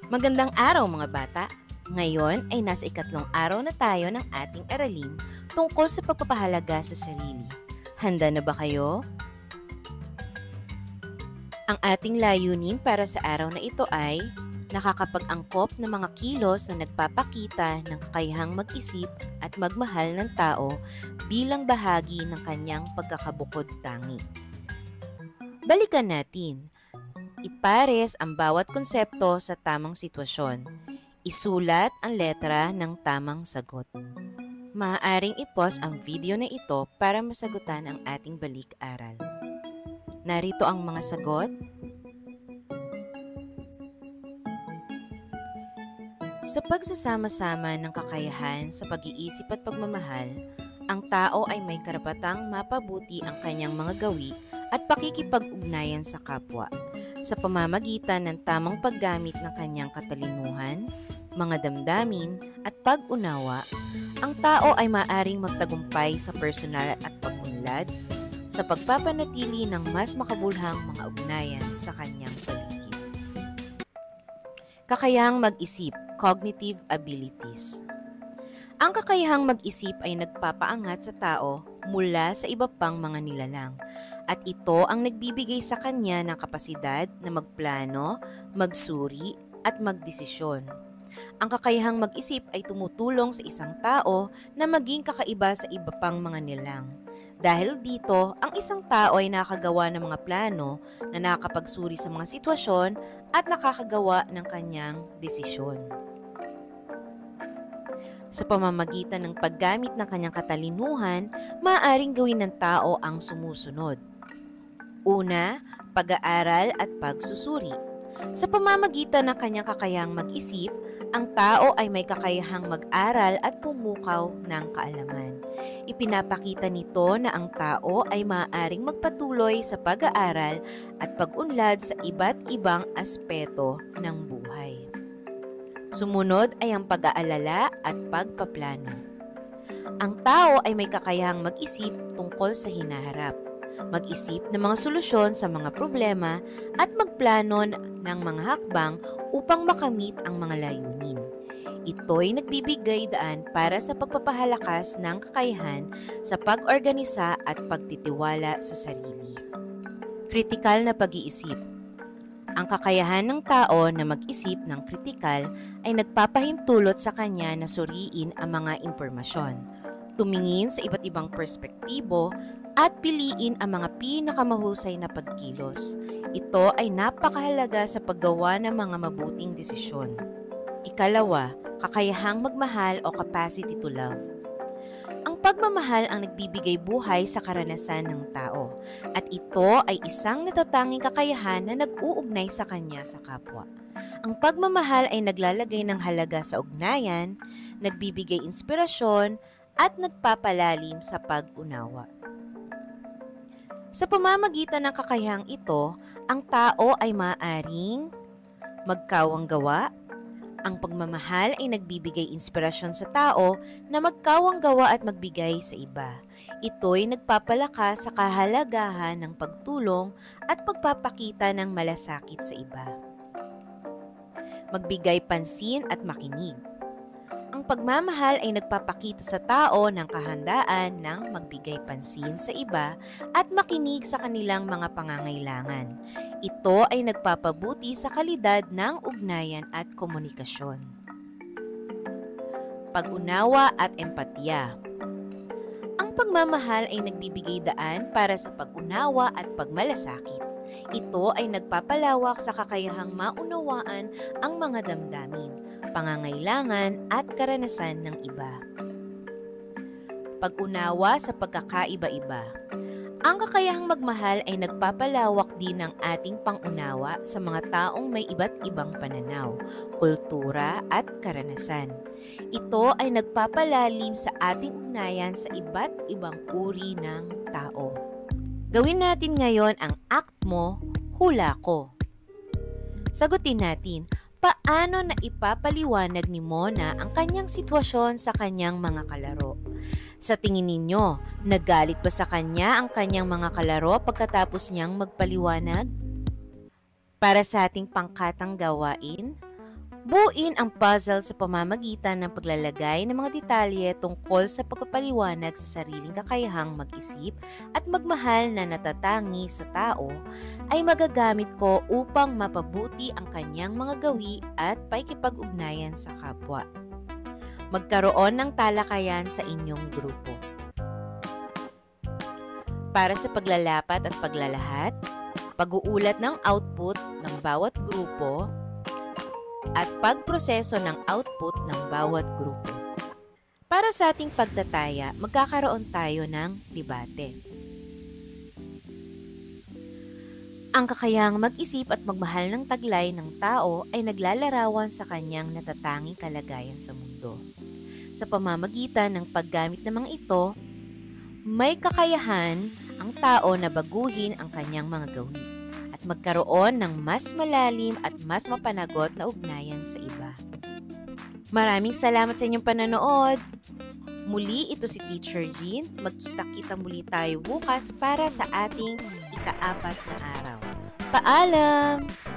Magandang araw mga bata! Ngayon ay nasa ikatlong araw na tayo ng ating aralin tungkol sa pagpapahalaga sa sarili. Handa na ba kayo? Ang ating layunin para sa araw na ito ay nakakapag-angkop ng mga kilos na nagpapakita ng kakayahang mag-isip at magmahal ng tao bilang bahagi ng kanyang pagkakabukod tangi. Balikan natin. Ipares ang bawat konsepto sa tamang sitwasyon. Isulat ang letra ng tamang sagot. Maaaring i-pause ang video na ito para masagutan ang ating balik-aral. Narito ang mga sagot. Sa pagsasama-sama ng kakayahan sa pag-iisip at pagmamahal, ang tao ay may karapatang mapabuti ang kanyang mga gawi at pakikipag-ugnayan sa kapwa. Sa pamamagitan ng tamang paggamit ng kanyang katalinuhan, mga damdamin at pag-unawa, ang tao ay maaaring magtagumpay sa personal at pag-unlad sa pagpapanatili ng mas makabuluhang mga ugnayan sa kanyang paligid. Kakayahang mag-isip, cognitive abilities. Ang kakayahang mag-isip ay nagpapaangat sa tao mula sa iba pang mga nilalang at ito ang nagbibigay sa kanya ng kapasidad na magplano, magsuri at magdesisyon. Ang kakayahang mag-isip ay tumutulong sa isang tao na maging kakaiba sa iba pang mga nilalang. Dahil dito, ang isang tao ay nakakagawa ng mga plano na nakakapagsuri sa mga sitwasyon at nakakagawa ng kanyang desisyon. Sa pamamagitan ng paggamit ng kanyang katalinuhan, maaaring gawin ng tao ang sumusunod. Una, pag-aaral at pagsusuri. Sa pamamagitan ng kanyang kakayahang mag-isip, ang tao ay may kakayahang mag-aral at pumukaw ng kaalaman. Ipinapakita nito na ang tao ay maaaring magpatuloy sa pag-aaral at pag-unlad sa iba't ibang aspeto ng buhay. Sumunod ay ang pag-aalala at pagpaplano. Ang tao ay may kakayahang mag-isip tungkol sa hinaharap, mag-isip ng mga solusyon sa mga problema at magplano ng mga hakbang upang makamit ang mga layunin. Ito'y nagbibigay daan para sa pagpapahalakas ng kakayahan sa pag-organisa at pagtitiwala sa sarili. Kritikal na pag-iisip. Ang kakayahan ng tao na mag-isip ng kritikal ay nagpapahintulot sa kanya na suriin ang mga impormasyon, tumingin sa iba't ibang perspektibo at piliin ang mga pinakamahusay na pagkilos. Ito ay napakahalaga sa paggawa ng mga mabuting desisyon. Ikalawa, kakayahang magmahal o capacity to love. Ang pagmamahal ang nagbibigay buhay sa karanasan ng tao at ito ay isang natatanging kakayahan na nag-uugnay sa kanya sa kapwa. Ang pagmamahal ay naglalagay ng halaga sa ugnayan, nagbibigay inspirasyon at nagpapalalim sa pag-unawa. Sa pamamagitan ng kakayahang ito, ang tao ay maaaring magkawang gawa. Ang pagmamahal ay nagbibigay inspirasyon sa tao na magkawang gawa at magbigay sa iba. Ito'y nagpapalakas sa kahalagahan ng pagtulong at pagpapakita ng malasakit sa iba. Magbigay pansin at makinig. Ang pagmamahal ay nagpapakita sa tao ng kahandaan ng magbigay pansin sa iba at makinig sa kanilang mga pangangailangan. Ito ay nagpapabuti sa kalidad ng ugnayan at komunikasyon. Pag-unawa at empatiya. Ang pagmamahal ay nagbibigay daan para sa pag-unawa at pagmalasakit. Ito ay nagpapalawak sa kakayahang maunawaan ang mga damdamin, pangangailangan at karanasan ng iba. Pag-unawa sa pagkakaiba-iba. Ang kakayahang magmahal ay nagpapalawak din ng ating pangunawa sa mga taong may iba't ibang pananaw, kultura at karanasan. Ito ay nagpapalalim sa ating ugnayan sa iba't ibang uri ng tao. Gawin natin ngayon ang act mo, hula ko. Sagutin natin, paano na ipapaliwanag ni Mona ang kanyang sitwasyon sa kanyang mga kalaro? Sa tingin ninyo, nagalit ba sa kanya ang kanyang mga kalaro pagkatapos niyang magpaliwanag? Para sa ating pangkatang gawain, Buuin ang puzzle sa pamamagitan ng paglalagay ng mga detalye tungkol sa pagpapaliwanag sa sariling kakayahang mag-isip at magmahal na natatangi sa tao ay magagamit ko upang mapabuti ang kanyang mga gawi at pakikipag-ugnayan sa kapwa. Magkaroon ng talakayan sa inyong grupo. Para sa paglalapat at paglalahat, pag-uulat ng output ng bawat grupo, at pagproseso ng output ng bawat grupo. Para sa ating pagtataya, magkakaroon tayo ng debate. Ang kakayahang mag-isip at magmahal ng taglay ng tao ay naglalarawan sa kanyang natatanging kalagayan sa mundo. Sa pamamagitan ng paggamit ng mga ito, may kakayahan ang tao na baguhin ang kanyang mga gawi at magkaroon ng mas malalim at mas mapanagot na ugnayan sa iba. Maraming salamat sa inyong pananood. Muli, ito si Teacher Jean. Magkita-kita muli tayo bukas para sa ating ika-4 na araw. Paalam!